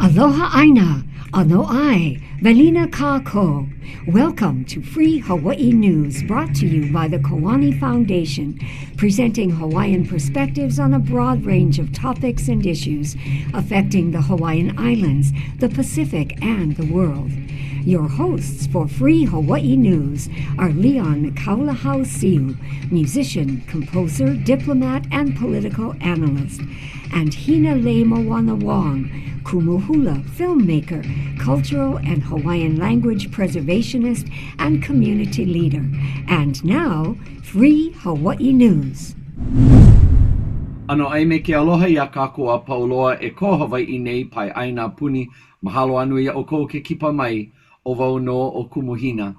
Aloha Aina, ano ai, Velina Kako. Welcome to Free Hawaii News, brought to you by the Koani Foundation, presenting Hawaiian perspectives on a broad range of topics and issues affecting the Hawaiian Islands, the Pacific, and the world. Your hosts for Free Hawaii News are Leon Kaulahau Siu, musician, composer, diplomat, and political analyst, and Hinaleimoana Wong, Kumu filmmaker, cultural and Hawaiian language preservationist, and community leader. And now, Free Hawaii News. Ano ai me ke aloha ia kākoa pauloa e ko Hawaii nei pai aina puni mahalo anu ia o ko ke kipa mai o wau no o Kumu Hina.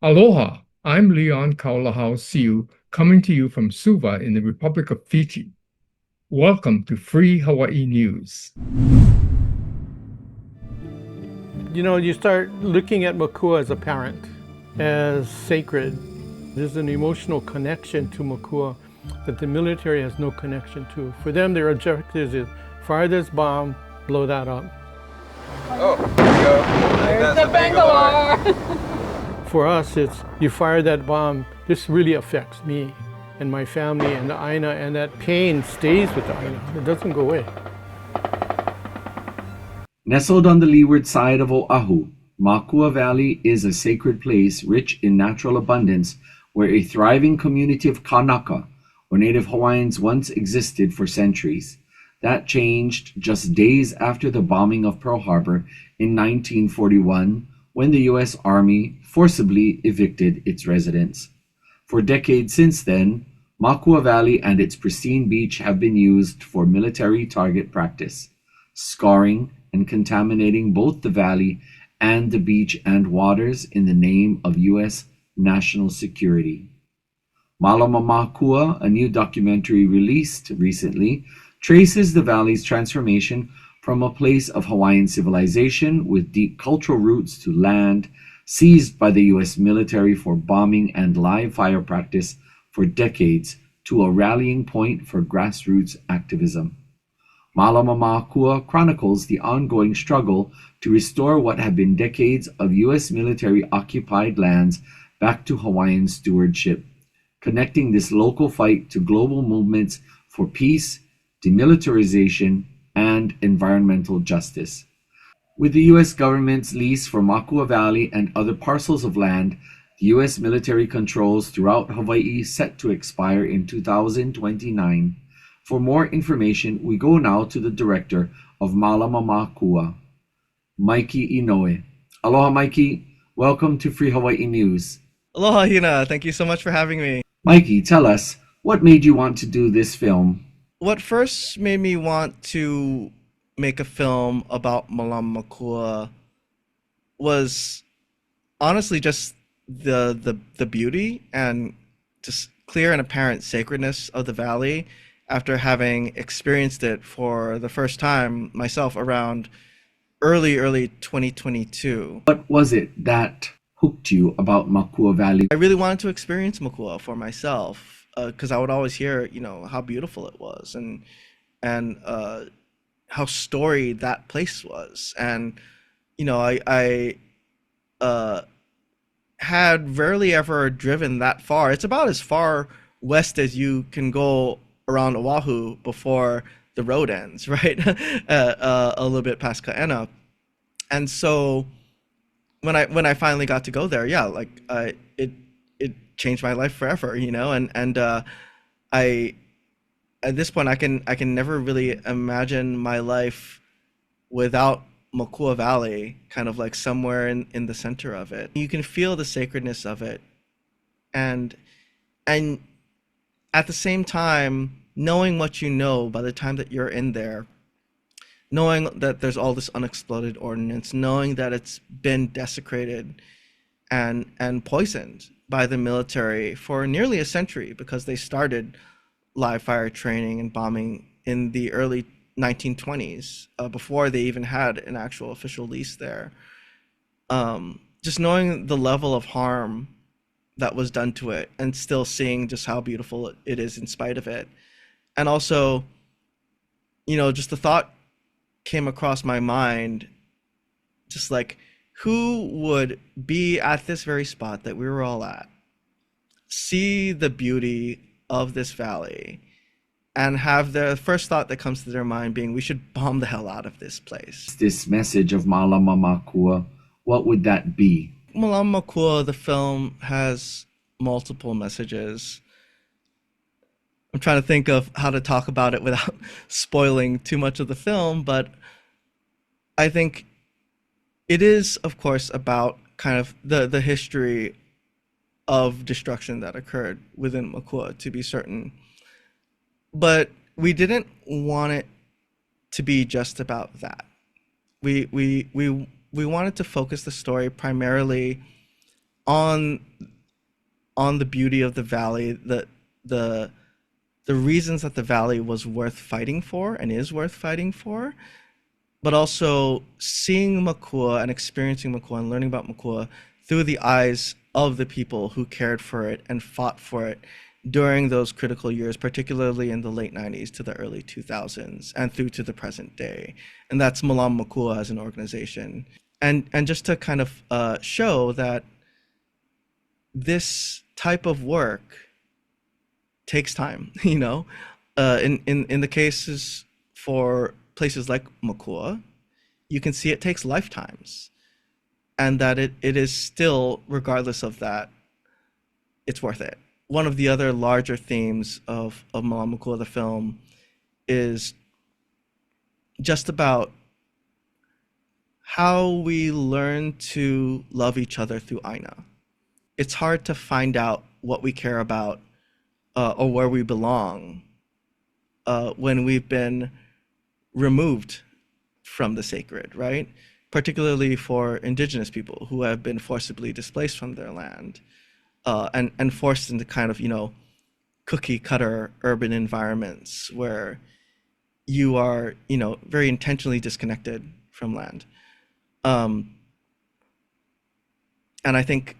Aloha, I'm Leon Kaulahau Siu, coming to you from Suva in the Republic of Fiji. Welcome to Free Hawaii News. You know, you start looking at Makua as a parent, as sacred. There's an emotional connection to Makua that the military has no connection to. For them, their objective is fire this bomb, blow that up. Oh, there you go. There's the Bangalore. For us, it's you fire that bomb, this really affects me and my family and the Aina, and that pain stays with the Aina. It doesn't go away. Nestled on the leeward side of Oahu, Makua Valley is a sacred place rich in natural abundance where a thriving community of Kanaka, or Native Hawaiians, once existed for centuries. That changed just days after the bombing of Pearl Harbor in 1941, when the U.S. Army forcibly evicted its residents. For decades since then, Makua Valley and its pristine beach have been used for military target practice, scarring and contaminating both the valley and the beach and waters in the name of U.S. national security. Malama Makua, a new documentary released recently, traces the valley's transformation from a place of Hawaiian civilization with deep cultural roots to land seized by the U.S. military for bombing and live fire practice for decades to a rallying point for grassroots activism. Malama Makua chronicles the ongoing struggle to restore what have been decades of U.S. military-occupied lands back to Hawaiian stewardship, connecting this local fight to global movements for peace, demilitarization, and environmental justice. With the U.S. government's lease for Makua Valley and other parcels of land, the U.S. military controls throughout Hawaii set to expire in 2029. For more information, we go now to the director of Malama Makua, Mikey Inoue. Aloha, Mikey. Welcome to Free Hawaii News. Aloha, Hina. Thank you so much for having me. Mikey, tell us, what made you want to do this film? What first made me want to make a film about Malama Makua was honestly just the beauty and just clear and apparent sacredness of the valley after having experienced it for the first time myself around early 2022. What was it that hooked you about Makua Valley? I really wanted to experience Makua for myself because I would always hear, how beautiful it was and how storied that place was. And, I had rarely ever driven that far. It's about as far west as you can go around Oahu before the road ends, right? A little bit past Kaena. And so when I finally got to go there, it changed my life forever, and I at this point I can never really imagine my life without Makua Valley kind of like somewhere in the center of it. You can feel the sacredness of it, and at the same time, knowing what you know by the time that you're in there, knowing that there's all this unexploded ordnance, knowing that it's been desecrated and poisoned by the military for nearly a century because they started live fire training and bombing in the early 1920s, before they even had an actual official lease there. Just knowing the level of harm that was done to it and still seeing just how beautiful it is in spite of it. And also, just the thought came across my mind, just like, who would be at this very spot that we were all at, see the beauty of this valley, and have the first thought that comes to their mind being, we should bomb the hell out of this place. This message of Malama Makua, what would that be? Malama Makua, the film, has multiple messages. I'm trying to think of how to talk about it without spoiling too much of the film, but I think it is, of course, about kind of the history of destruction that occurred within Makua, to be certain. But we didn't want it to be just about that. We wanted to focus the story primarily on the beauty of the valley, the reasons that the valley was worth fighting for and is worth fighting for, but also seeing Makua and experiencing Makua and learning about Makua through the eyes of the people who cared for it and fought for it during those critical years, particularly in the late 90s to the early 2000s and through to the present day. And that's Malama Makua as an organization. And just to kind of show that this type of work takes time, you know. In the cases for places like Makua, you can see it takes lifetimes, and that it is still, regardless of that, it's worth it. One of the other larger themes of Malama Makua, the film, is just about how we learn to love each other through Aina. It's hard to find out what we care about or where we belong when we've been removed from the sacred, right? Particularly for indigenous people who have been forcibly displaced from their land and forced into kind of, you know, cookie cutter urban environments where you are, you know, very intentionally disconnected from land. And I think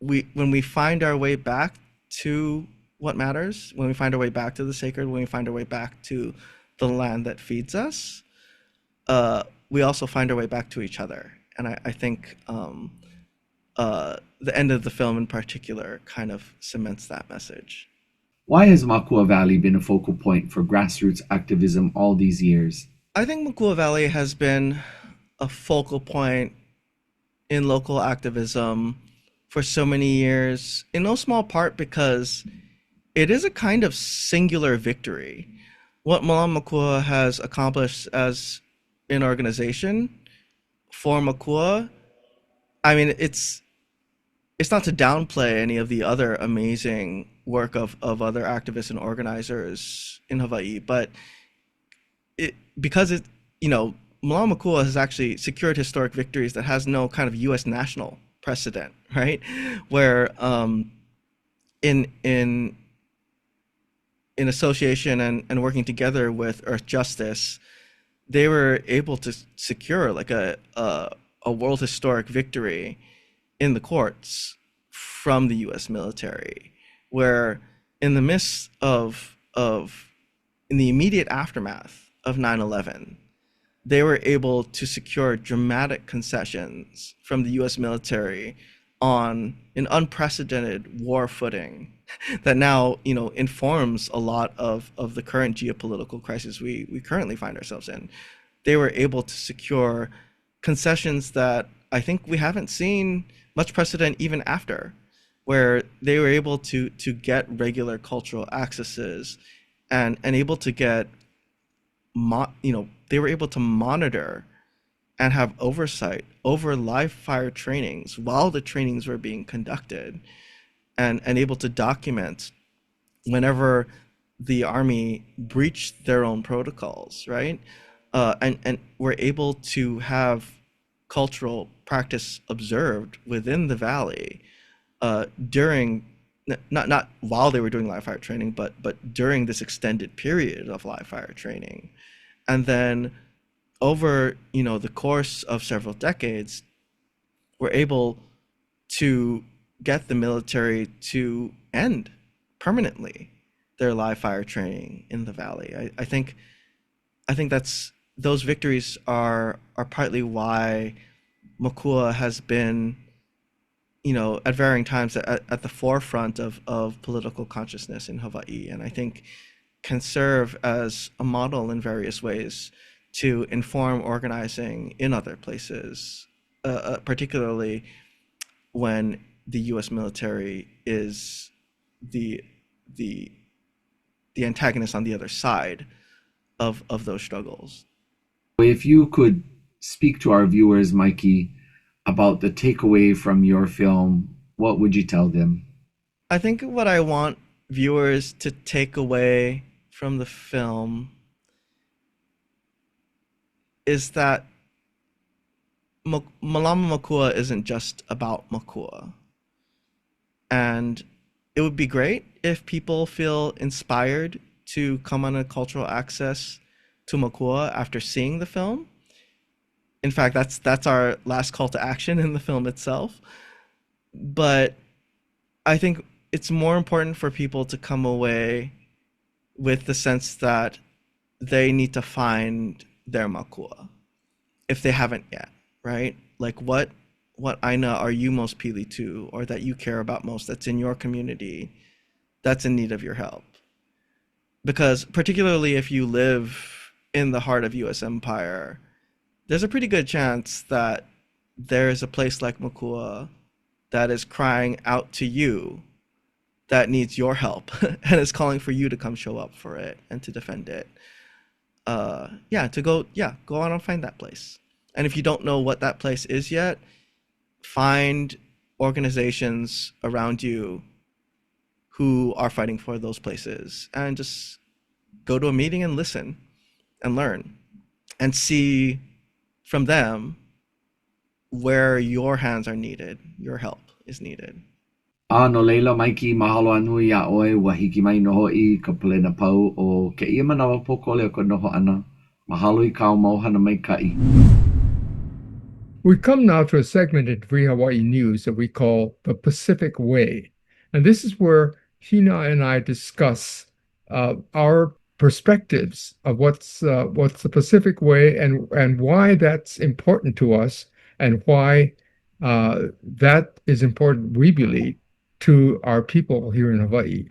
when we find our way back to what matters, when we find our way back to the sacred, when we find our way back to the land that feeds us, we also find our way back to each other. And I think the end of the film in particular kind of cements that message. Why has Makua Valley been a focal point for grassroots activism all these years? I think Makua Valley has been a focal point in local activism for so many years, in no small part because it is a kind of singular victory. What Malama Makua has accomplished as an organization for Makua, I mean, it's not to downplay any of the other amazing work of other activists and organizers in Hawaii, but because you know, Malama Makua has actually secured historic victories that has no kind of U.S. national precedent, right? Where in association and working together with Earth Justice, they were able to secure like a world historic victory in the courts from the U.S. military, where in the midst of in the immediate aftermath of 9/11, they were able to secure dramatic concessions from the U.S. military on an unprecedented war footing that now, you know, informs a lot of the current geopolitical crisis we currently find ourselves in. They were able to secure concessions that I think we haven't seen much precedent even after, where they were able to get regular cultural accesses and able to get, they were able to monitor and have oversight over live fire trainings while the trainings were being conducted, and able to document whenever the Army breached their own protocols, right? And were able to have cultural practice observed within the valley during, not while they were doing live fire training, but during this extended period of live fire training. And then over, you know, the course of several decades, we're able to get the military to end permanently their live fire training in the valley. I think that's those victories are partly why Makua has been, at varying times at the forefront of political consciousness in Hawaii, and I think can serve as a model in various ways to inform organizing in other places, particularly when the U.S. military is the antagonist on the other side of those struggles. If you could speak to our viewers, Mikey, about the takeaway from your film, what would you tell them? I think what I want viewers to take away from the film is that Malama Makua isn't just about Makua. And it would be great if people feel inspired to come on a cultural access to Makua after seeing the film. In fact, that's our last call to action in the film itself. But I think it's more important for people to come away with the sense that they need to find their Makua if they haven't yet, right? Like what aina are you most pili to, or that you care about most, that's in your community, that's in need of your help? Because particularly if you live in the heart of US empire, there's a pretty good chance that there's a place like Makua that is crying out to you, that needs your help and is calling for you to come show up for it and to defend it. Go on and find that place. And if you don't know what that place is yet, find organizations around you who are fighting for those places, and just go to a meeting and listen and learn and see from them where your hands are needed, your help is needed. No leila, Mikey, mahalo anu ia oe wa hiki mai noho I ka palena pau o ke ia manawa pokole o ka noho ana. Mahalo I kau mauhana mai kai. We come now to a segment in Free Hawaii News that we call the Pacific Way. And this is where Hina and I discuss our perspectives of what's the Pacific Way and why that's important to us, and why that is important, we believe, to our people here in Hawaii.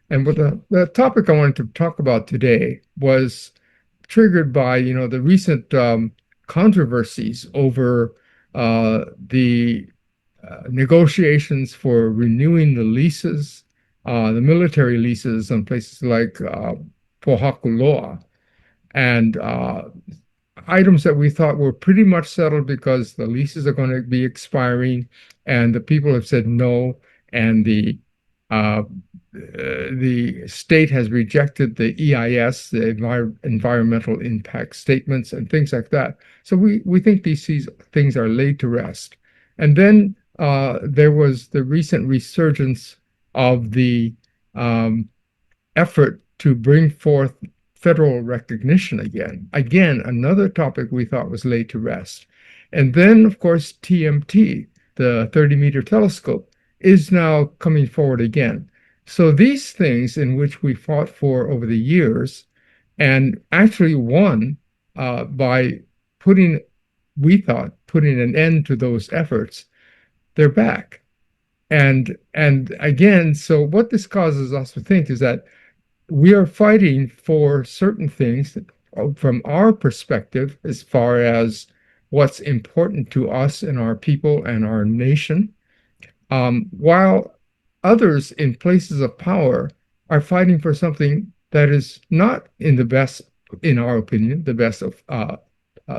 And what the topic I wanted to talk about today was triggered by, the recent controversies over the negotiations for renewing the leases, the military leases on places like Pohakuloa, and items that we thought were pretty much settled because the leases are going to be expiring, and the people have said no, and the state has rejected the EIS, the environmental impact statements, and things like that. So we think these things are laid to rest. And then there was the recent resurgence of the effort to bring forth federal recognition again. Again, another topic we thought was laid to rest. And then, of course, TMT, the 30-meter telescope, is now coming forward again. So these things in which we fought for over the years, and actually won by putting an end to those efforts, they're back. And again, so what this causes us to think is that we are fighting for certain things from our perspective as far as what's important to us and our people and our nation, while others in places of power are fighting for something that is not in our opinion, the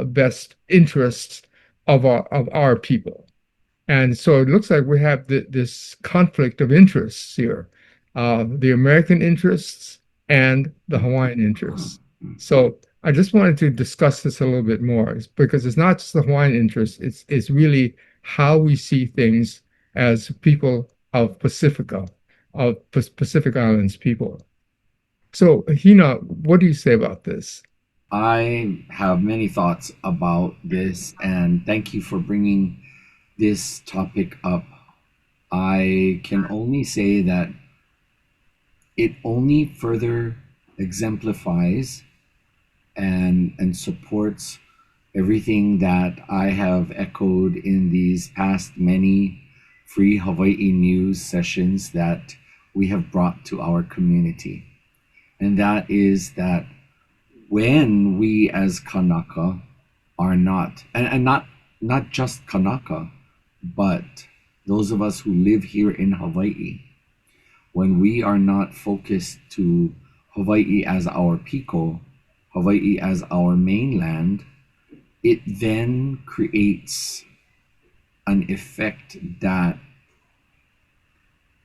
best interests of our people. And so it looks like we have this conflict of interests here, the American interests and the Hawaiian interests. So I just wanted to discuss this a little bit more, because it's not just the Hawaiian interest, it's really how we see things as people of Pacific Islands people. So Hina, what do you say about this? I have many thoughts about this, and thank you for bringing this topic up. I can only say that it only further exemplifies and supports everything that I have echoed in these past many free Hawaii news sessions that we have brought to our community. And that is that when we as Kanaka are not, and not just Kanaka, but those of us who live here in Hawaii, when we are not focused to Hawaii as our piko, Hawaii as our mainland, it then creates an effect that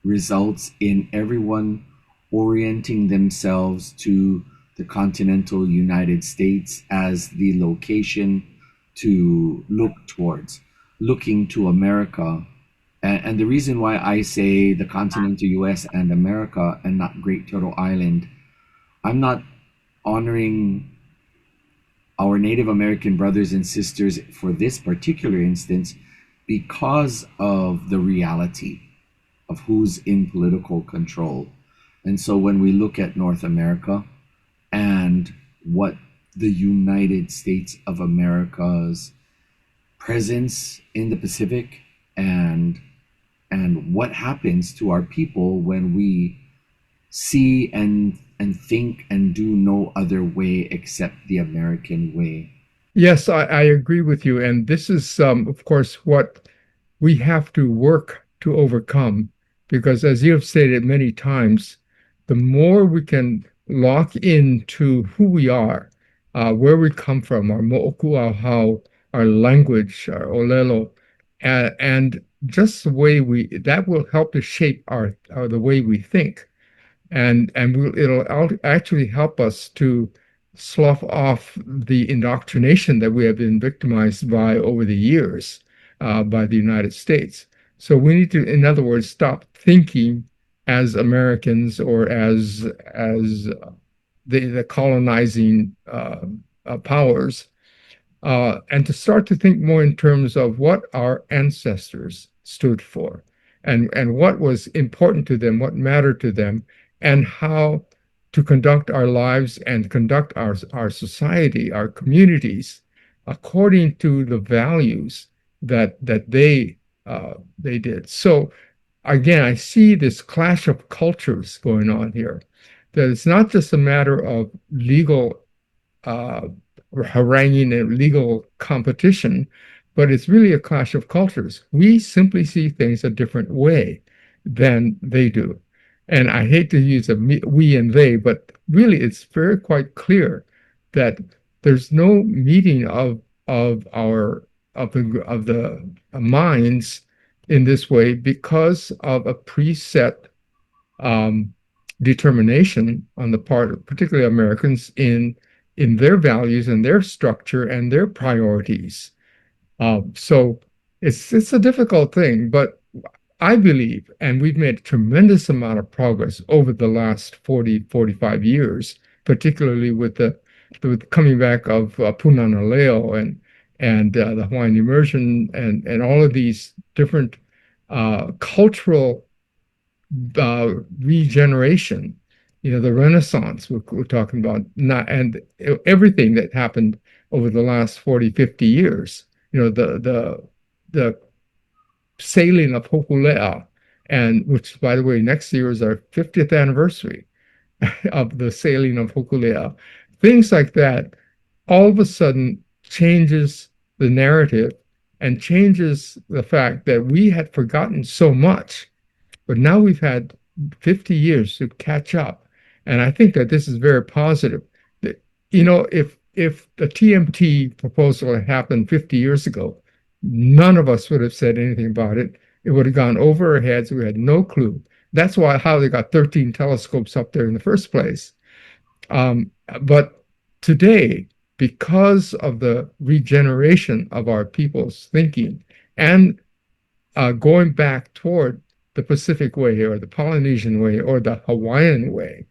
results in everyone orienting themselves to the continental United States as the location to look towards, looking to America. And the reason why I say the continental US and America and not Great Turtle Island, I'm not honoring our Native American brothers and sisters for this particular instance because of the reality of who's in political control. And so when we look at North America and what the United States of America's presence in the Pacific and what happens to our people when we see and think and do no other way except the American way. Yes, I agree with you. And this is, of course, what we have to work to overcome. Because as you have stated many times, the more we can lock into who we are, where we come from, our mo'oku'auhau, our language, our olelo, and just the way that will help to shape the way we think. And it'll actually help us to slough off the indoctrination that we have been victimized by over the years by the United States. So we need to, in other words, stop thinking as Americans or as the colonizing powers, and to start to think more in terms of what our ancestors stood for, and what was important to them, what mattered to them, and how to conduct our lives and conduct our society, our communities, according to the values that they did. So again, I see this clash of cultures going on here. That it's not just a matter of legal haranguing and legal competition, but it's really a clash of cultures. We simply see things a different way than they do. And I hate to use a we and they, but really it's very quite clear that there's no meeting of the minds in this way because of a preset determination on the part of particularly Americans in their values and their structure and their priorities. So it's a difficult thing, but I believe, and we've made a tremendous amount of progress over the last 45 years, particularly with the coming back of Punana Leo and the Hawaiian immersion and all of these different cultural regeneration, the Renaissance we're talking about, and everything that happened over the last 40, 50 years, the sailing of Hokulea, and which, by the way, next year is our 50th anniversary of the sailing of Hokulea. Things like that all of a sudden changes the narrative and changes the fact that we had forgotten so much, but now we've had 50 years to catch up. And I think that this is very positive. If the TMT proposal had happened 50 years ago, none of us would have said anything about it. It would have gone over our heads. We had no clue. That's how they got 13 telescopes up there in the first place. But today, because of the regeneration of our people's thinking and going back toward the Pacific way or the Polynesian way or the Hawaiian way,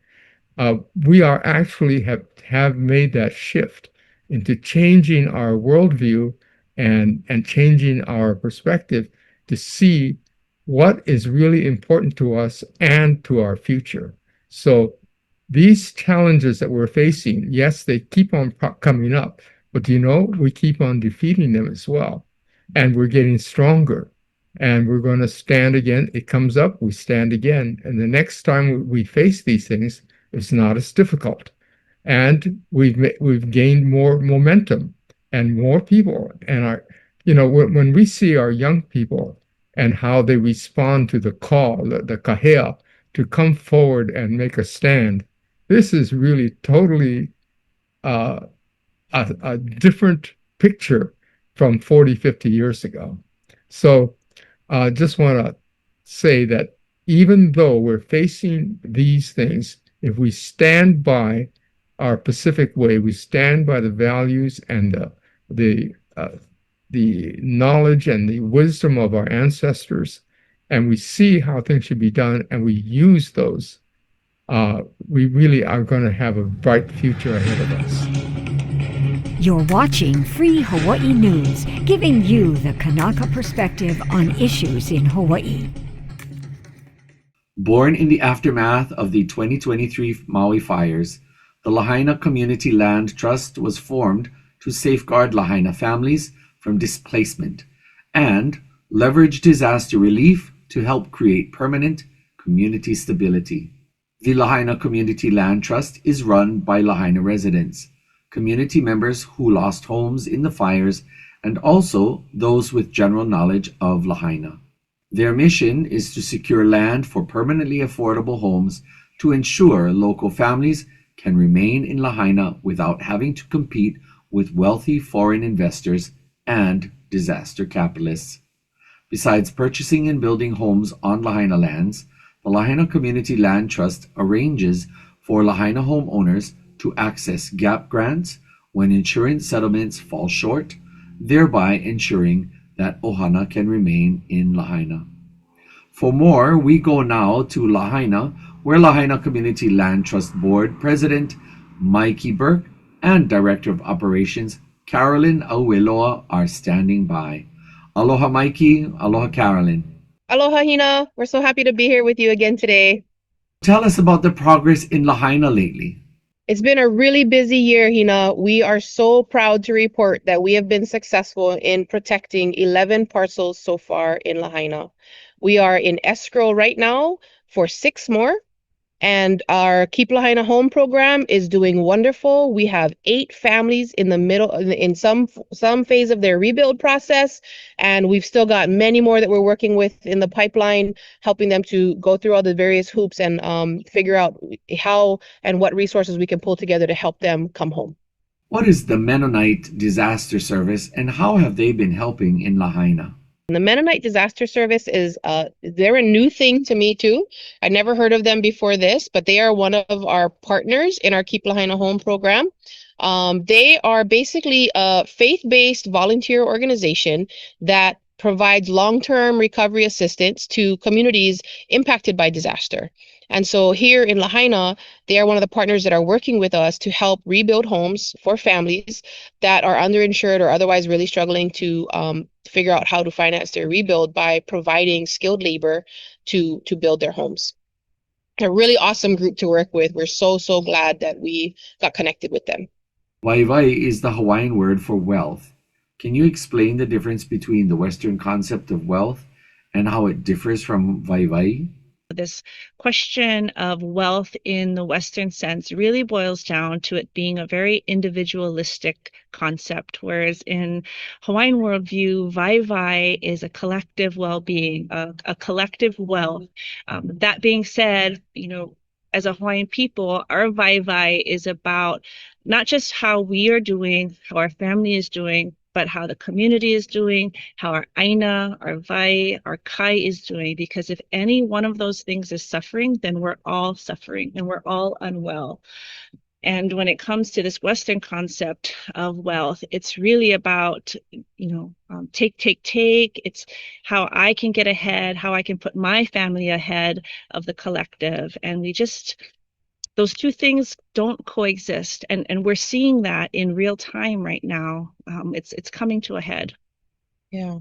we are actually have made that shift into changing our worldview and changing our perspective to see what is really important to us and to our future. So these challenges that we're facing, yes, they keep on coming up, but we keep on defeating them as well. And we're getting stronger. And we're going to stand again. It comes up, we stand again. And the next time we face these things, it's not as difficult. And we've gained more momentum and more people. And when we see our young people and how they respond to the call, the kahea, to come forward and make a stand, this is really totally a different picture from 40, 50 years ago. So I just want to say that even though we're facing these things, if we stand by our Pacific way, we stand by the values and the knowledge and the wisdom of our ancestors, and we see how things should be done, and we use those, we really are going to have a bright future ahead of us. You're watching Free Hawaii News, giving you the Kanaka perspective on issues in Hawaii. Born in the aftermath of the 2023 Maui fires, the Lahaina Community Land Trust was formed to safeguard Lahaina families from displacement and leverage disaster relief to help create permanent community stability. The Lahaina Community Land Trust is run by Lahaina residents, community members who lost homes in the fires, and also those with general knowledge of Lahaina. Their mission is to secure land for permanently affordable homes to ensure local families can remain in Lahaina without having to compete with wealthy foreign investors and disaster capitalists. Besides purchasing and building homes on Lahaina lands, the Lahaina Community Land Trust arranges for Lahaina homeowners to access GAP grants when insurance settlements fall short, thereby ensuring that Ohana can remain in Lahaina. For more, we go now to Lahaina, where Lahaina Community Land Trust Board President Mikey Burke and Director of Operations Carolyn Aueloa are standing by. Aloha Mikey, aloha Carolyn. Aloha Hina, we're so happy to be here with you again today. Tell us about the progress in Lahaina lately. It's been a really busy year, Hina. We are so proud to report that we have been successful in protecting 11 parcels so far in Lahaina. We are in escrow right now for 6 more, and our Keep Lahaina Home program is doing wonderful. We have 8 families in the middle, in some phase of their rebuild process, and we've still got many more that we're working with in the pipeline, helping them to go through all the various hoops and figure out how and what resources we can pull together to help them come home. What is the Mennonite Disaster Service, and how have they been helping in Lahaina? The Mennonite Disaster Service is they're a new thing to me too. I never heard of them before this, but they are one of our partners in our Keep Lahaina Home program. They are basically a faith-based volunteer organization that provides long-term recovery assistance to communities impacted by disaster. And so here in Lahaina, they are one of the partners that are working with us to help rebuild homes for families that are underinsured or otherwise really struggling to figure out how to finance their rebuild by providing skilled labor to build their homes. A really awesome group to work with. We're so glad that we got connected with them. Waiwai is the Hawaiian word for wealth. Can you explain the difference between the Western concept of wealth and how it differs from waiwai? This question of wealth in the Western sense really boils down to it being a very individualistic concept, whereas in Hawaiian worldview, vai is a collective well-being, a collective wealth. That being said, as a Hawaiian people, our vai is about not just how we are doing, how our family is doing, but how the community is doing, how our aina, our vai, our kai is doing. Because if any one of those things is suffering, then we're all suffering and we're all unwell. And when it comes to this Western concept of wealth, it's really about, take. It's how I can get ahead, how I can put my family ahead of the collective. And those two things don't coexist. And we're seeing that in real time right now. It's coming to a head. Yeah.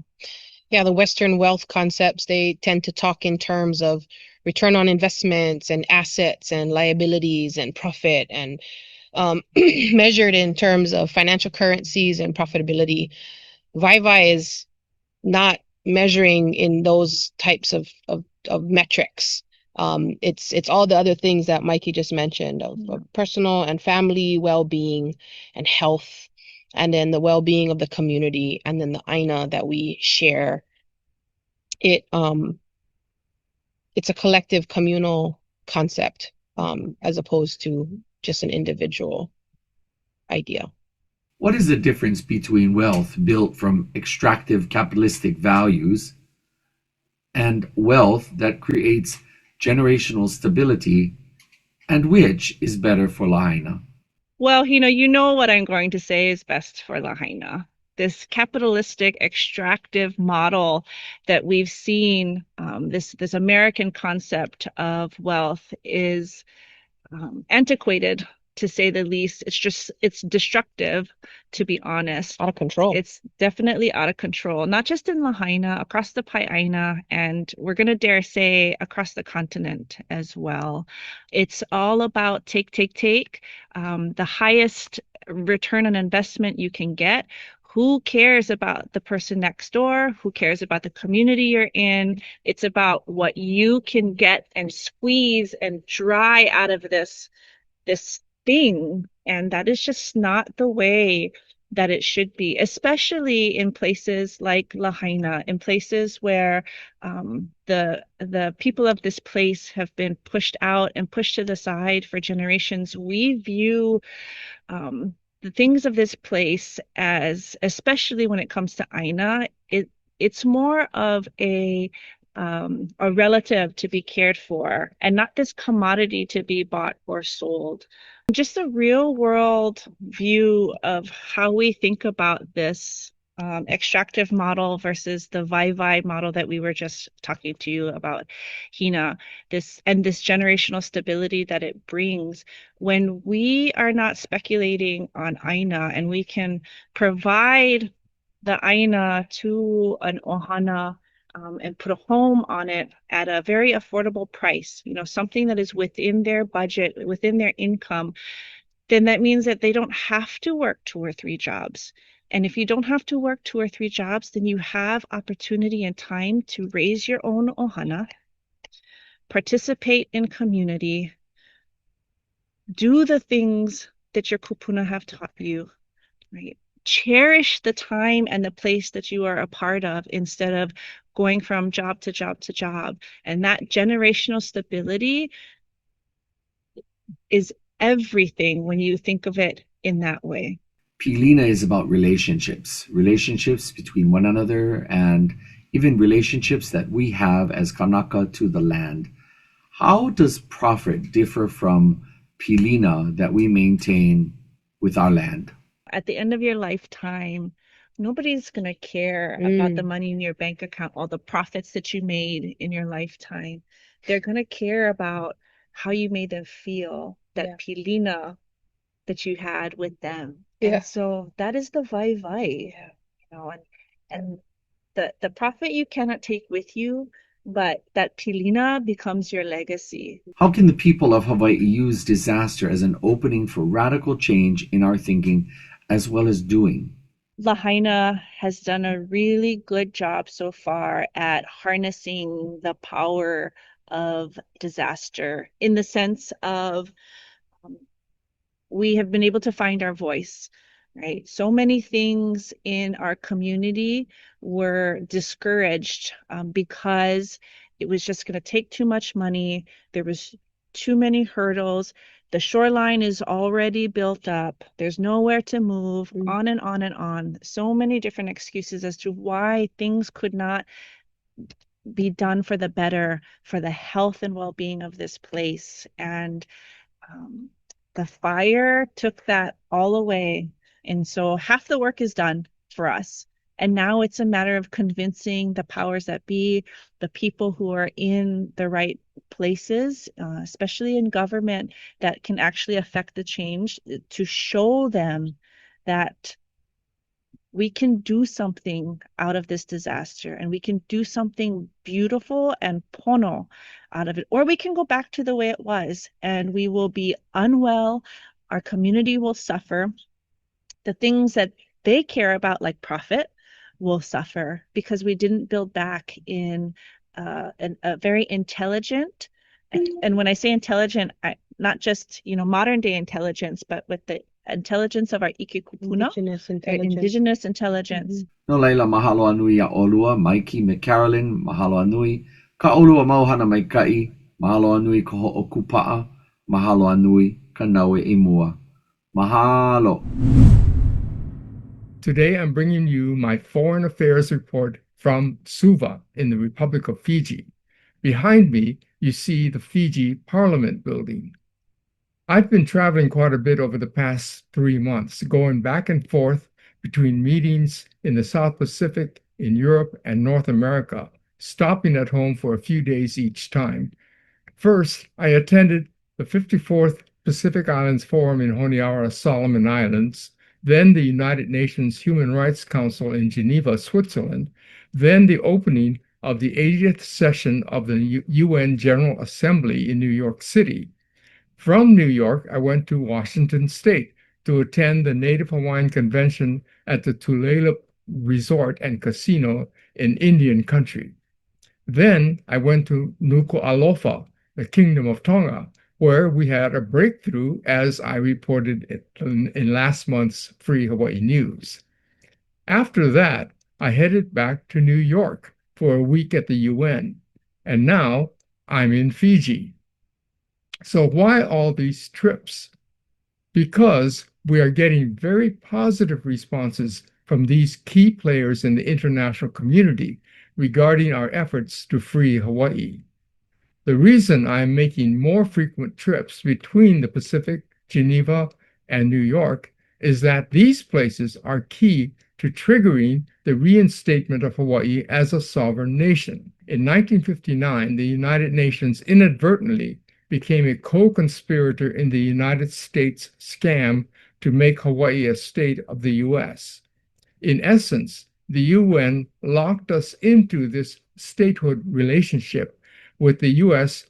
Yeah, the Western wealth concepts, they tend to talk in terms of return on investments and assets and liabilities and profit and measured in terms of financial currencies and profitability. Vai is not measuring in those types of metrics. It's all the other things that Mikey just mentioned of personal and family well-being and health, and then the well-being of the community, and then the aina that we share. It's a collective communal concept, as opposed to just an individual idea. What is the difference between wealth built from extractive capitalistic values and wealth that creates generational stability, and which is better for Lahaina? Well, you know what I'm going to say is best for Lahaina. This capitalistic extractive model that we've seen, this American concept of wealth is antiquated, to say the least. It's destructive, to be honest. Out of control. It's definitely out of control, not just in Lahaina, across the Pai'aina, and we're going to dare say across the continent as well. It's all about take, take, take. The highest return on investment you can get. Who cares about the person next door? Who cares about the community you're in? It's about what you can get and squeeze and dry out of this thing. And that is just not the way that it should be, especially in places like Lahaina, in places where the people of this place have been pushed out and pushed to the side for generations. We view the things of this place as, especially when it comes to aina, it's more of a relative to be cared for, and not this commodity to be bought or sold. Just a real world view of how we think about this extractive model versus the vai model that we were just talking to you about, Hina, this generational stability that it brings when we are not speculating on aina, and we can provide the aina to an ohana, and put a home on it at a very affordable price, something that is within their budget, within their income, then that means that they don't have to work 2 or 3 jobs. And if you don't have to work 2 or 3 jobs, then you have opportunity and time to raise your own ohana, participate in community, do the things that your kupuna have taught you, right? Cherish the time and the place that you are a part of instead of going from job to job to job. And that generational stability is everything when you think of it in that way. Pilina is about relationships between one another, and even relationships that we have as Kanaka to the land. How does profit differ from Pilina that we maintain with our land? At the end of your lifetime, nobody's going to care about the money in your bank account, all the profits that you made in your lifetime. They're going to care about how you made them feel, that pilina that you had with them. Yeah. And so that is the vai, and the profit you cannot take with you, but that pilina becomes your legacy. How can the people of Hawaii use disaster as an opening for radical change in our thinking as well as doing? Lahaina has done a really good job so far at harnessing the power of disaster, in the sense of we have been able to find our voice, right? So many things in our community were discouraged because it was just going to take too much money. There was too many hurdles. The shoreline is already built up. There's nowhere to move, on and on and on. So many different excuses as to why things could not be done for the better, for the health and well-being of this place. And the fire took that all away. And so half the work is done for us. And now it's a matter of convincing the powers that be, the people who are in the right places, especially in government, that can actually affect the change, to show them that we can do something out of this disaster, and we can do something beautiful and pono out of it. Or we can go back to the way it was, and we will be unwell, our community will suffer, the things that they care about, like profit, will suffer because we didn't build back in a very intelligent, and when I say intelligent, not just modern day intelligence, but with the intelligence of our ikekupuna, indigenous intelligence. No laila mahalo anui a olua, Mikey, McCarolyn, mahalo anui, ka olua mauhana mai kai, mahalo anui ko ho'okupa'a, mahalo anui ka naue i mua. Mahalo. Today, I'm bringing you my foreign affairs report from Suva in the Republic of Fiji. Behind me, you see the Fiji Parliament building. I've been traveling quite a bit over the past 3 months, going back and forth between meetings in the South Pacific, in Europe, and North America, stopping at home for a few days each time. First, I attended the 54th Pacific Islands Forum in Honiara, Solomon Islands, then the United Nations Human Rights Council in Geneva, Switzerland, then the opening of the 80th session of the UN General Assembly in New York City. From New York, I went to Washington State to attend the Native Hawaiian Convention at the Tulalip Resort and Casino in Indian Country. Then I went to Nuku'alofa, the Kingdom of Tonga, where we had a breakthrough, as I reported in last month's Free Hawaii News. After that, I headed back to New York for a week at the UN, and now I'm in Fiji. So why all these trips? Because we are getting very positive responses from these key players in the international community regarding our efforts to free Hawaii. The reason I am making more frequent trips between the Pacific, Geneva, and New York is that these places are key to triggering the reinstatement of Hawaii as a sovereign nation. In 1959, the United Nations inadvertently became a co-conspirator in the United States scam to make Hawaii a state of the U.S. In essence, the UN locked us into this statehood relationship, with the U.S.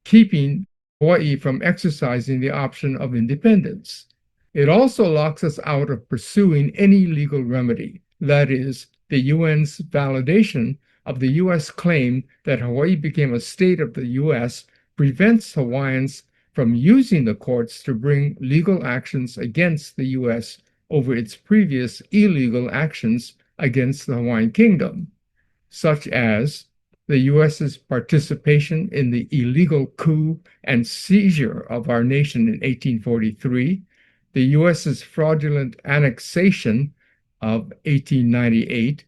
keeping Hawaii from exercising the option of independence. It also locks us out of pursuing any legal remedy, that is, the UN's validation of the U.S. claim that Hawaii became a state of the U.S. prevents Hawaiians from using the courts to bring legal actions against the U.S. over its previous illegal actions against the Hawaiian Kingdom, such as the U.S.'s participation in the illegal coup and seizure of our nation in 1843, the U.S.'s fraudulent annexation of 1898,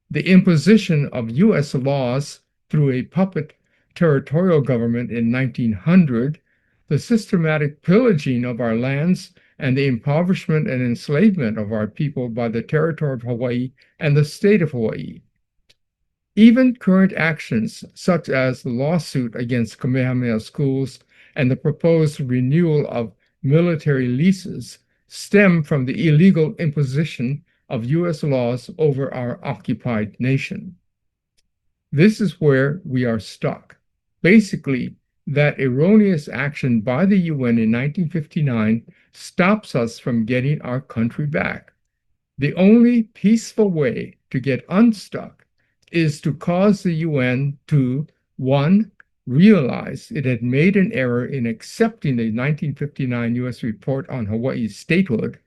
the imposition of U.S. laws through a puppet territorial government in 1900, the systematic pillaging of our lands, and the impoverishment and enslavement of our people by the territory of Hawaii and the state of Hawaii. Even current actions, such as the lawsuit against Kamehameha schools and the proposed renewal of military leases, stem from the illegal imposition of U.S. laws over our occupied nation. This is where we are stuck. Basically, that erroneous action by the UN in 1959 stops us from getting our country back. The only peaceful way to get unstuck is to cause the UN to, 1, realize it had made an error in accepting the 1959 U.S. report on Hawaii's statehood,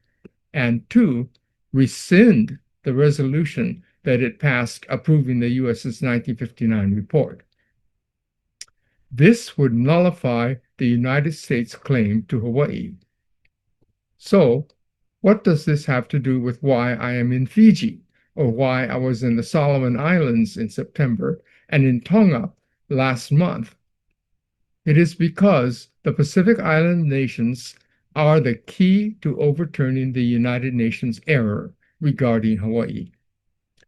and 2, rescind the resolution that it passed approving the U.S.'s 1959 report. This would nullify the United States' claim to Hawaii. So, what does this have to do with why I am in Fiji, or why I was in the Solomon Islands in September and in Tonga last month? It is because the Pacific Island nations are the key to overturning the United Nations error regarding Hawaii.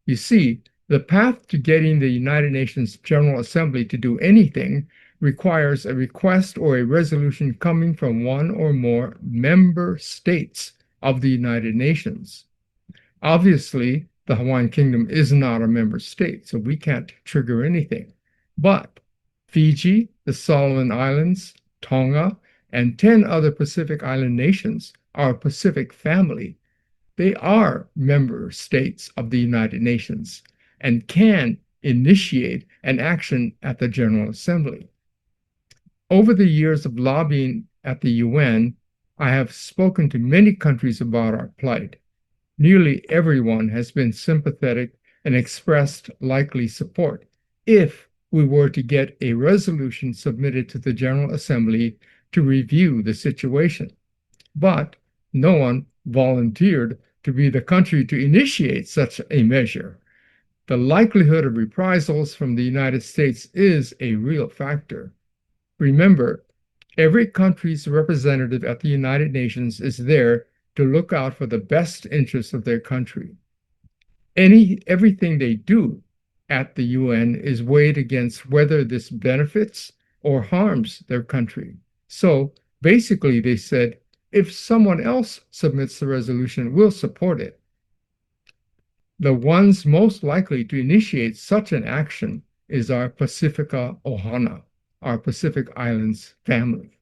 You see, the path to getting the United Nations General Assembly to do anything requires a request or a resolution coming from one or more member states of the United Nations. Obviously, the Hawaiian Kingdom is not a member state, so we can't trigger anything. But Fiji, the Solomon Islands, Tonga, and 10 other Pacific Island nations are a Pacific family. They are member states of the United Nations and can initiate an action at the General Assembly. Over the years of lobbying at the UN, I have spoken to many countries about our plight. Nearly everyone has been sympathetic and expressed likely support if we were to get a resolution submitted to the General Assembly to review the situation. But no one volunteered to be the country to initiate such a measure. The likelihood of reprisals from the United States is a real factor. Remember, every country's representative at the United Nations is there to look out for the best interests of their country. Everything they do at the UN is weighed against whether this benefits or harms their country. So basically, they said, if someone else submits the resolution, we'll support it. The ones most likely to initiate such an action is our Pacifica Ohana, our Pacific Islands family.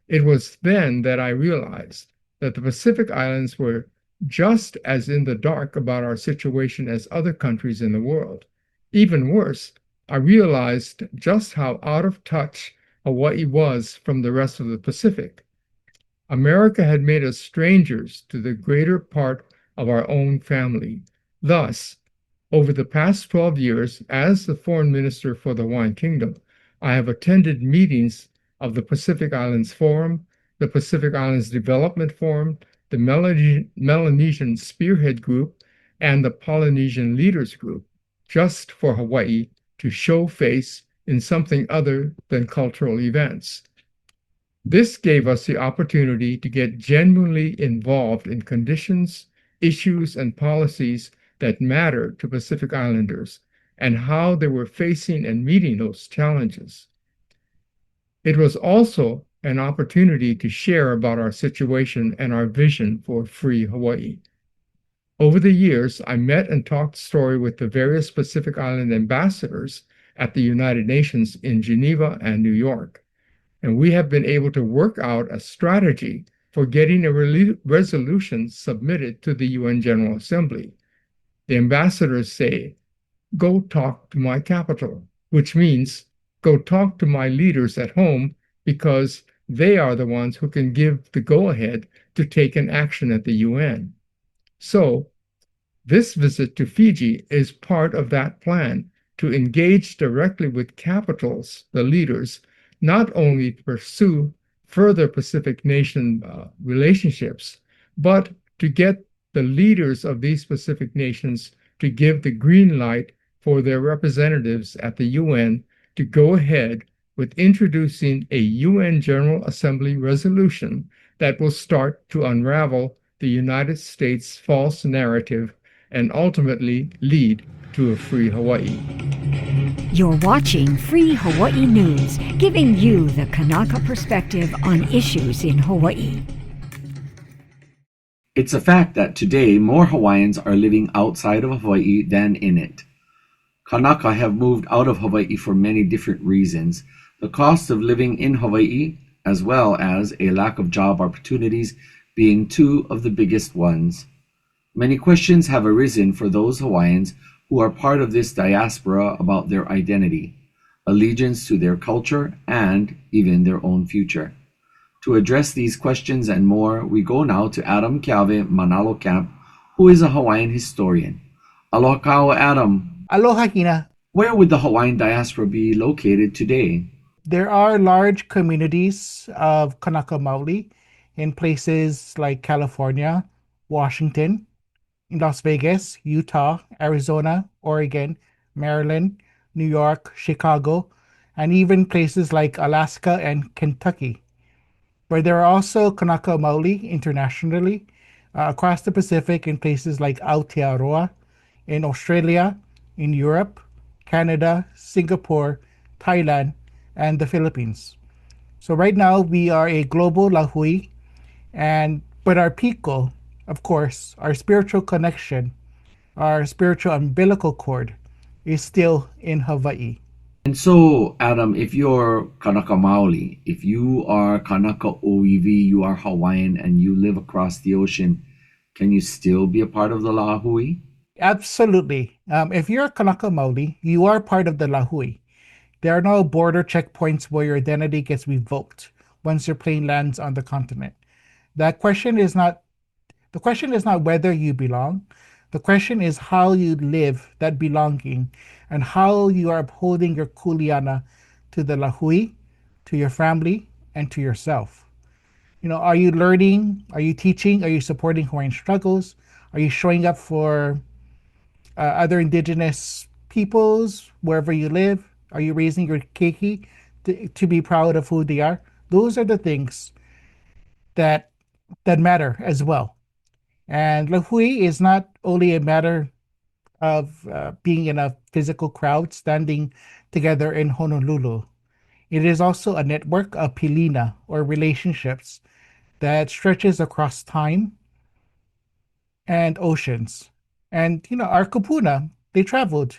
It was then that I realized that the Pacific Islands were just as in the dark about our situation as other countries in the world. Even worse, I realized just how out of touch Hawaii was from the rest of the Pacific. America had made us strangers to the greater part of our own family. Thus, over the past 12 years, as the foreign minister for the Hawaiian Kingdom, I have attended meetings of the Pacific Islands Forum, the Pacific Islands Development Forum, the Melanesian Spearhead Group, and the Polynesian Leaders Group, just for Hawaii to show face in something other than cultural events. This gave us the opportunity to get genuinely involved in conditions, issues, and policies that matter to Pacific Islanders and how they were facing and meeting those challenges. It was also an opportunity to share about our situation and our vision for free Hawaii. Over the years, I met and talked story with the various Pacific Island ambassadors at the United Nations in Geneva and New York, and we have been able to work out a strategy for getting a resolution submitted to the UN General Assembly. The ambassadors say, "Go talk to my capital," which means go talk to my leaders at home because they are the ones who can give the go-ahead to take an action at the UN. So this visit to Fiji is part of that plan to engage directly with capitals, the leaders, not only to pursue further Pacific nation relationships, but to get the leaders of these Pacific nations to give the green light for their representatives at the UN to go ahead with introducing a UN General Assembly resolution that will start to unravel the United States' false narrative and ultimately lead to a free Hawaii. You're watching Free Hawaii News, giving you the Kanaka perspective on issues in Hawaii. It's a fact that today more Hawaiians are living outside of Hawaii than in it. Kanaka have moved out of Hawaii for many different reasons. The cost of living in Hawaii, as well as a lack of job opportunities, being two of the biggest ones. Many questions have arisen for those Hawaiians who are part of this diaspora about their identity, allegiance to their culture, and even their own future. To address these questions and more, we go now to Adam Keawe Manalo Camp, who is a Hawaiian historian. Aloha kao, Adam. Aloha, Hina. Where would the Hawaiian diaspora be located today? There are large communities of Kanaka Maoli in places like California, Washington, in Las Vegas, Utah, Arizona, Oregon, Maryland, New York, Chicago, and even places like Alaska and Kentucky. But there are also Kanaka Maoli internationally across the Pacific in places like Aotearoa, in Australia, in Europe, Canada, Singapore, Thailand, and the Philippines. So right now we are a global lahui, but our piko Of course, our spiritual connection, our spiritual umbilical cord, is still in Hawaii. And so, Adam, if you're Kanaka Maoli, if you are Kanaka Oiwi, you are Hawaiian, and you live across the ocean, can you still be a part of the Lahui? Absolutely. If you're a Kanaka Maoli, you are part of the Lahui. There are no border checkpoints where your identity gets revoked once your plane lands on the continent. That question is not The question is not whether you belong. The question is how you live that belonging and how you are upholding your kuleana to the lahui, to your family, and to yourself. Are you learning? Are you teaching? Are you supporting Hawaiian struggles? Are you showing up for other indigenous peoples wherever you live? Are you raising your keiki to be proud of who they are? Those are the things that that matter as well. And Lahui is not only a matter of being in a physical crowd standing together in Honolulu. It is also a network of pilina or relationships that stretches across time and oceans. And our kupuna, they traveled,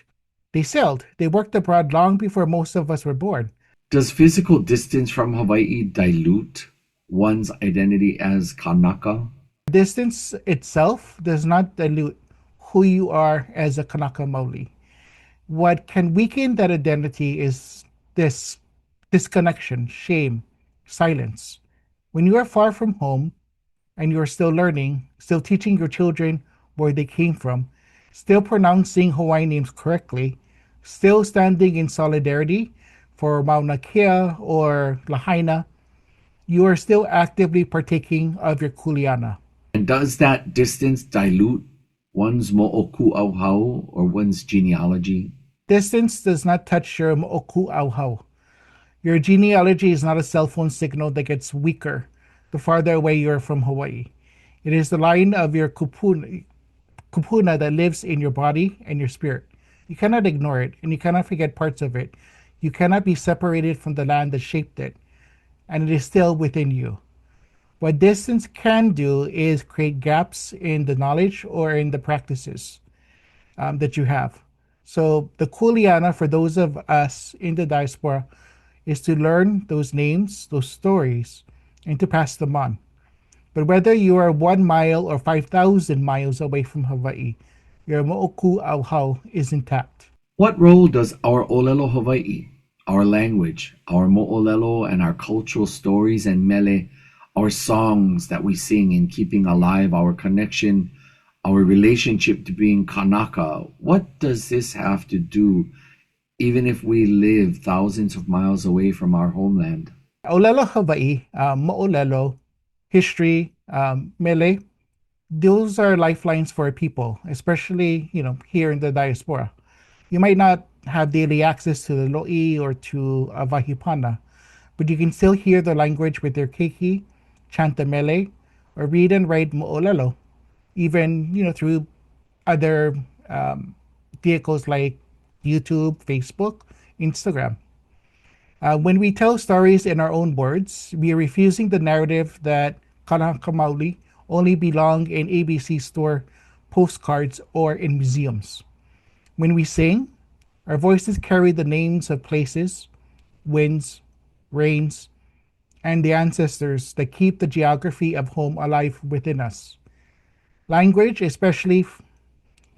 they sailed, they worked abroad long before most of us were born. Does physical distance from Hawaii dilute one's identity as Kanaka? Distance itself does not dilute who you are as a Kanaka Maoli. What can weaken that identity is this disconnection, shame, silence. When you are far from home and you are still learning, still teaching your children where they came from, still pronouncing Hawaiian names correctly, still standing in solidarity for Mauna Kea or Lahaina, you are still actively partaking of your kuleana. And does that distance dilute one's mo'oku auhau or one's genealogy? Distance does not touch your mo'oku auhau. Your genealogy is not a cell phone signal that gets weaker the farther away you are from Hawaii. It is the line of your kupuna that lives in your body and your spirit. You cannot ignore it, and you cannot forget parts of it. You cannot be separated from the land that shaped it, and it is still within you. What distance can do is create gaps in the knowledge or in the practices that you have. So the kuleana for those of us in the diaspora is to learn those names, those stories, and to pass them on. But whether you are 1 mile or 5,000 miles away from Hawaii, your mo'oku auhau is intact. What role does our Olelo Hawaii, our language, our mo'olelo, and our cultural stories and mele, our songs that we sing in keeping alive our connection, our relationship to being Kanaka, what does this have to do even if we live thousands of miles away from our homeland? Olelo Hawaii, mo'olelo, history, mele, those are lifelines for people, especially here in the diaspora. You might not have daily access to the lo'i or to vahipana, but you can still hear the language with their keiki, chant the mele, or read and write mo'olelo, even through other vehicles like YouTube, Facebook, Instagram. When we tell stories in our own words, we are refusing the narrative that Kanaka Maoli only belong in ABC store postcards or in museums. When we sing, our voices carry the names of places, winds, rains, and the ancestors that keep the geography of home alive within us. Language, especially,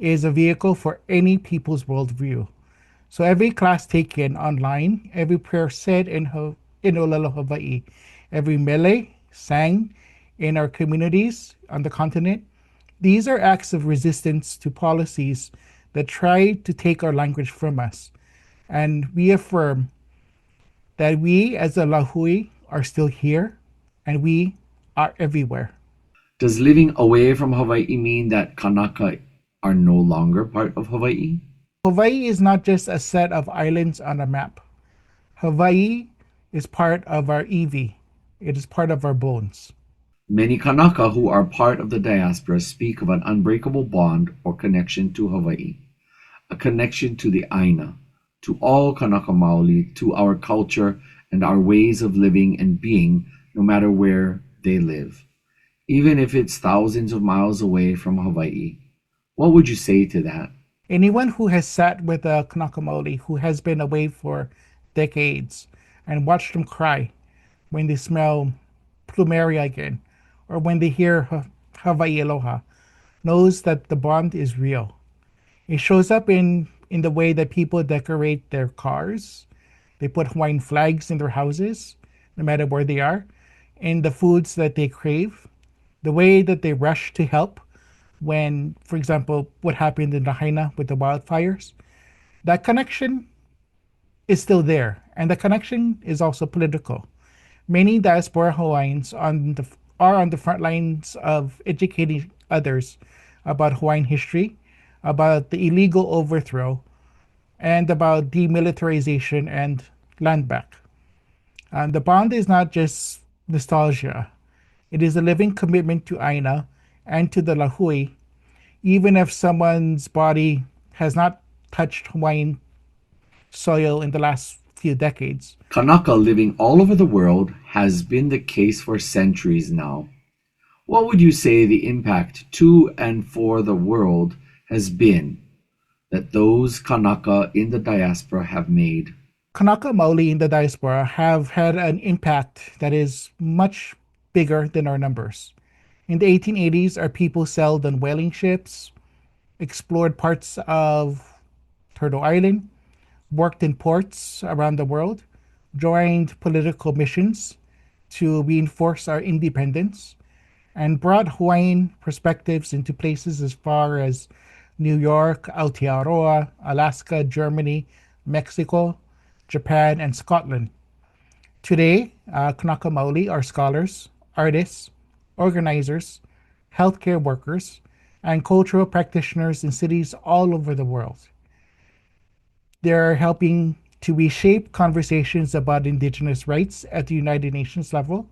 is a vehicle for any people's worldview. So every class taken online, every prayer said in Olelo Hawaii, every mele sang in our communities on the continent, these are acts of resistance to policies that try to take our language from us. And we affirm that we as a Lahui are still here and we are everywhere. Does living away from Hawaii mean that Kanaka are no longer part of Hawaii? Hawaii is not just a set of islands on a map. Hawaii is part of our iwi. It is part of our bones. Many Kanaka who are part of the diaspora speak of an unbreakable bond or connection to Hawaii, a connection to the Aina, to all Kanaka Maoli, to our culture and our ways of living and being, no matter where they live. even if it's thousands of miles away from Hawaii. What would you say to that? Anyone who has sat with a Kanaka Maoli who has been away for decades and watched them cry when they smell plumeria again or when they hear Hawaii Aloha knows that the bond is real. It shows up in the way that people decorate their cars. They put Hawaiian flags in their houses, no matter where they are, in the foods that they crave, the way that they rush to help when, for example, what happened in Lahaina with the wildfires. That connection is still there, and the connection is also political. Many diaspora Hawaiians are on the front lines of educating others about Hawaiian history, about the illegal overthrow, and about demilitarization and land back. The bond is not just nostalgia. It is a living commitment to Aina and to the Lahui, even if someone's body has not touched Hawaiian soil in the last few decades. Kanaka living all over the world has been the case for centuries now. What would you say the impact to and for the world has been that those Kanaka in the diaspora have made? Kanaka Maoli in the diaspora have had an impact that is much bigger than our numbers. In the 1880s, our people sailed on whaling ships, explored parts of Turtle Island, worked in ports around the world, joined political missions to reinforce our independence, and brought Hawaiian perspectives into places as far as New York, Aotearoa, Alaska, Germany, Mexico, Japan, and Scotland. Today, Kanaka Maoli are scholars, artists, organizers, healthcare workers, and cultural practitioners in cities all over the world. They're helping to reshape conversations about Indigenous rights at the United Nations level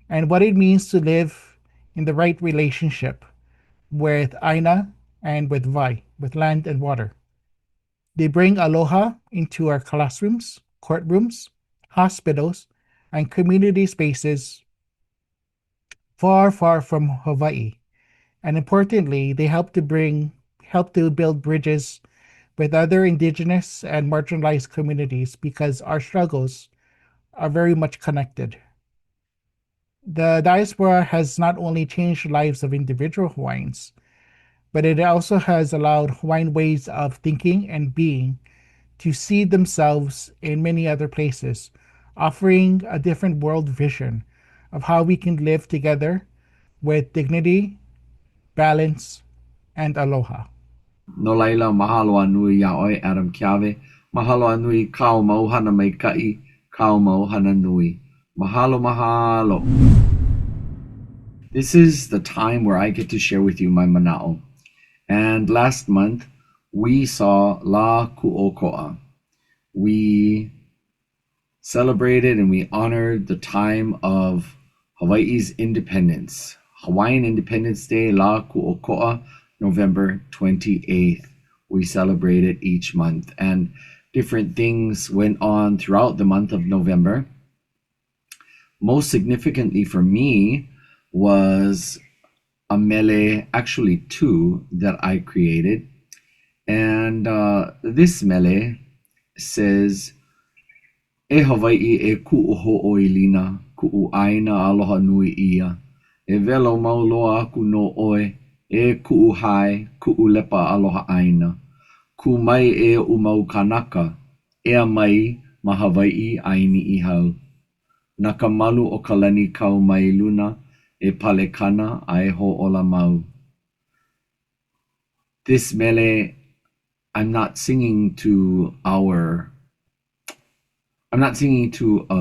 and what it means to live in the right relationship with Aina and with Vai, with land and water. They bring aloha into our classrooms, courtrooms, hospitals, and community spaces far, far from Hawaii. And importantly, they help to build bridges with other indigenous and marginalized communities because our struggles are very much connected. The diaspora has not only changed the lives of individual Hawaiians, but it also has allowed Hawaiian ways of thinking and being to see themselves in many other places, offering a different world vision of how we can live together with dignity, balance, and aloha. No laila, mahalo anui yaoi Adam Kiave. Mahalo anui kau mau hana mai kai, kau mau hana nui. Mahalo, mahalo. This is the time where I get to share with you my Manao. And last month, we saw La Ku'oko'a. We celebrated and we honored the time of Hawaii's independence. Hawaiian Independence Day, La Ku'oko'a, November 28th. We celebrate it each month. And different things went on throughout the month of November. Most significantly for me was a mele, actually two, that I created. And this mele says, E Hawaii e ku'u ho'oilina, ku'u aina aloha nui ia. E velo mauloa aku no oe, e ku'u hai, ku'u lepa aloha aina. Ku mai e umau kanaka, ea mai ma Hawaii aini i hau. Naka malu o kalani kau mai luna, e pale kana ai ho'ola mau. This mele, I'm not singing to a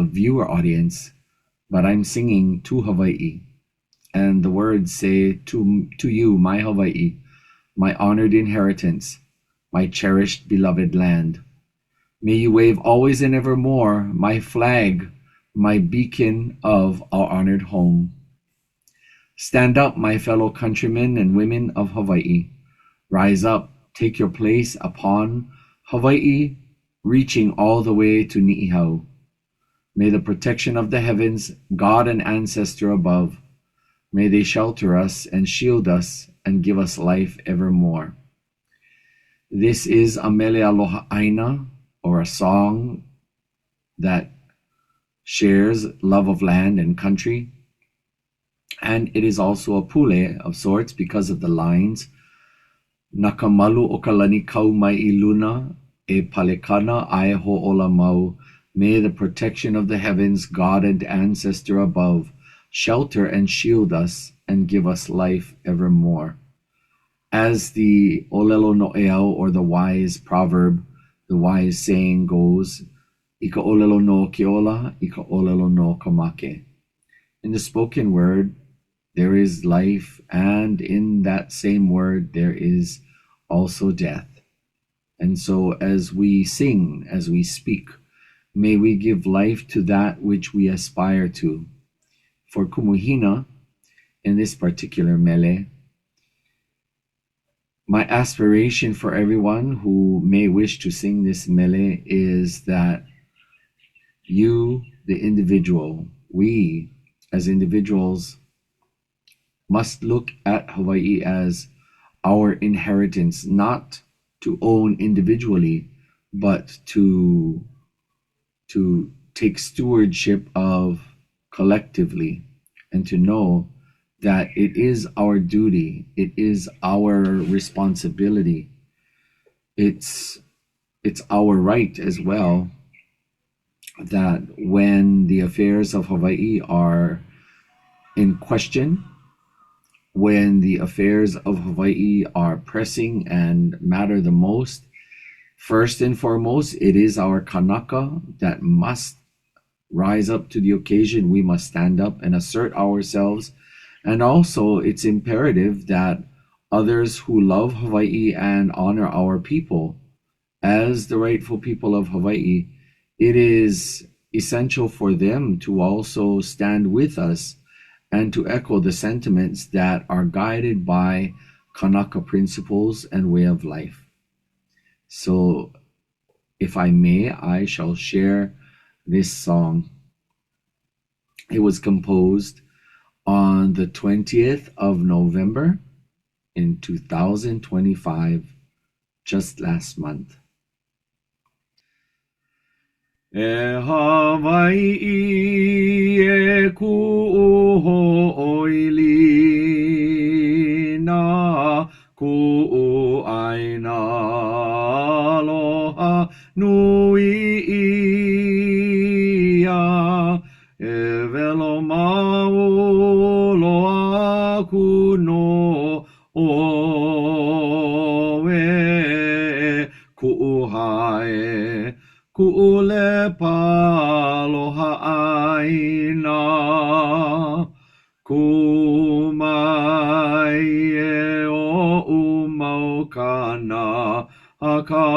viewer audience, but I'm singing to Hawaii. And the words say, to you, my Hawaii, my honored inheritance, my cherished beloved land. May you wave always and evermore my flag, my beacon of our honored home. Stand up, my fellow countrymen and women of Hawaii. Rise up, take your place upon Hawaii, reaching all the way to Ni'ihau. May the protection of the heavens, God and ancestor above, May they shelter us and shield us and give us life evermore. This is a mele alohaina, or a song that shares love of land and country. And it is also a pule of sorts because of the lines Nakamalu o kalani kau mai I luna, e palekana ai ho'ola mau. May the protection of the heavens, God and ancestor above, shelter and shield us and give us life evermore. As the olelo no'eau, or the wise proverb, the wise saying goes, Ika olelo no keola, ika olelo no kamake. In the spoken word, there is life, and in that same word, there is also death. And so as we sing, as we speak, may we give life to that which we aspire to. For Kumu Hina, in this particular mele, my aspiration for everyone who may wish to sing this mele is that you, the individual, we as individuals, must look at Hawaii as our inheritance, not to own individually, but to take stewardship of collectively, and to know that it is our duty, it is our responsibility, it's our right as well, that when the affairs of Hawaii are in question, when the affairs of Hawaii are pressing and matter the most, first and foremost, it is our Kanaka that must rise up to the occasion. We must stand up and assert ourselves. And also, it's imperative that others who love Hawaii and honor our people as the rightful people of Hawaii, it is essential for them to also stand with us and to echo the sentiments that are guided by Kanaka principles and way of life. So, if I may, I shall share this song. It was composed on the 20th of November in 2025, just last month. E Hawaii e ku'oili na ku'aina aloha nui ia e velo maolo aku no o e ku'uhae ku'ule paloha aina kumai e o umaukana aka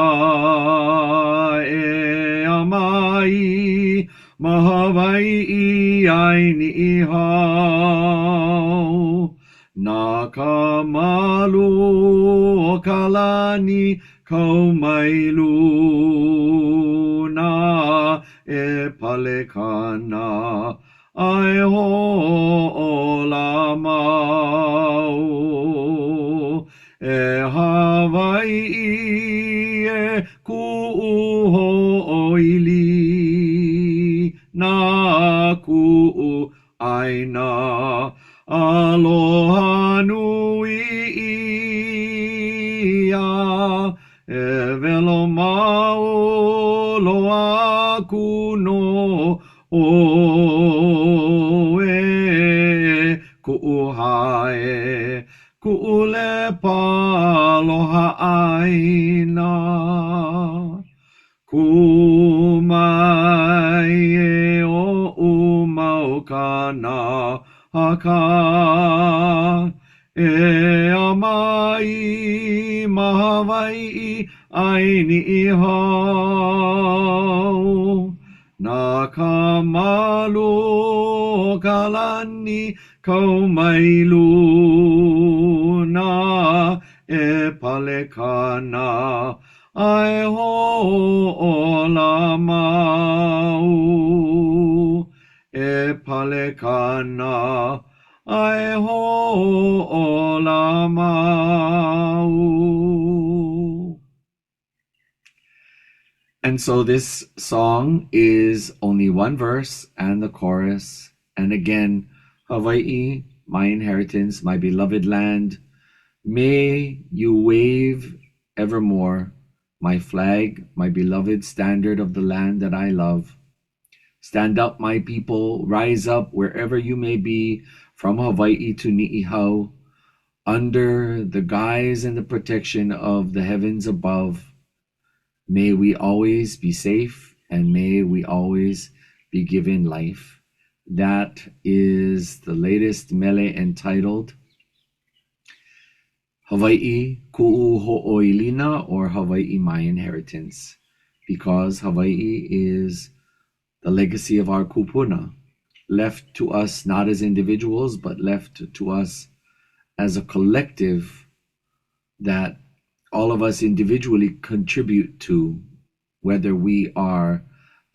e amai mahawai aini ihau nakamalu o kalani kaumailu na e palekana ai ho'ola mau e Hawaii e ku'uho'oili na ku'aina aloha nui ia e velo maolo aku no o e ku'uhae ku'ule paloha aina kumai e o umaukana haka e amai mahawai aini ihau nakamalu o kalani kaumailu na e palekana ai ho'ola mau e palekana ai ho ola mau. And so this song is only one verse and the chorus. And again, Hawaii, my inheritance, my beloved land, may you wave evermore my flag, my beloved standard of the land that I love. Stand up, my people, rise up wherever you may be, from Hawaii to Ni'ihau, under the guise and the protection of the heavens above. May we always be safe and may we always be given life. That is the latest mele entitled Hawaii Ku'u Ho'oilina, or Hawaii My Inheritance, because Hawaii is the legacy of our kupuna, left to us not as individuals, but left to us as a collective that all of us individually contribute to, whether we are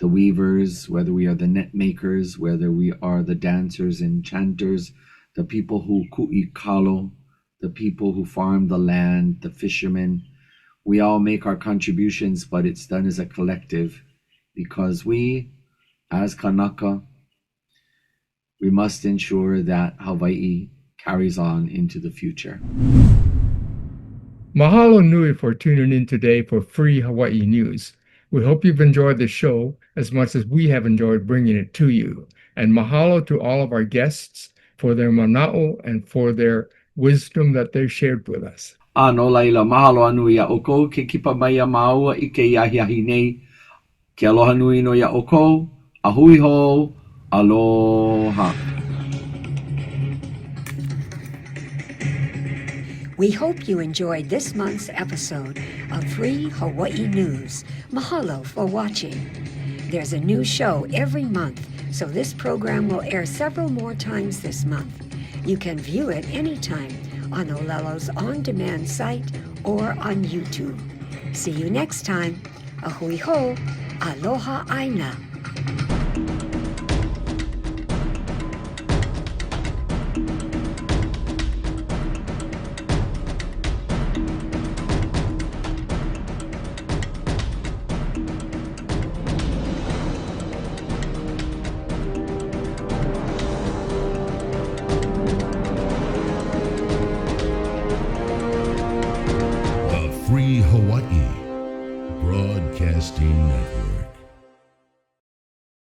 the weavers, whether we are the net makers, whether we are the dancers and chanters, the people who ku'ikalo, the people who farm the land, the fishermen. We all make our contributions, but it's done as a collective, because we, as Kanaka, we must ensure that Hawaii carries on into the future. Mahalo nui for tuning in today for free Hawaii news. We hope you've enjoyed the show as much as we have enjoyed bringing it to you. And mahalo to all of our guests for their manao and for their wisdom that they shared with us. Ano laila mahalo anu ia oko ke kipa mai a maua I ke iahiahi nei. Ke aloha nui no ia oko. Ahui ho. Aloha. We hope you enjoyed this month's episode of Free Hawaii News. Mahalo for watching. There's a new show every month, so this program will air several more times this month. You can view it anytime on Olelo's on-demand site or on YouTube. See you next time. Ahui ho. Aloha aina. Free Hawaii Broadcasting Network.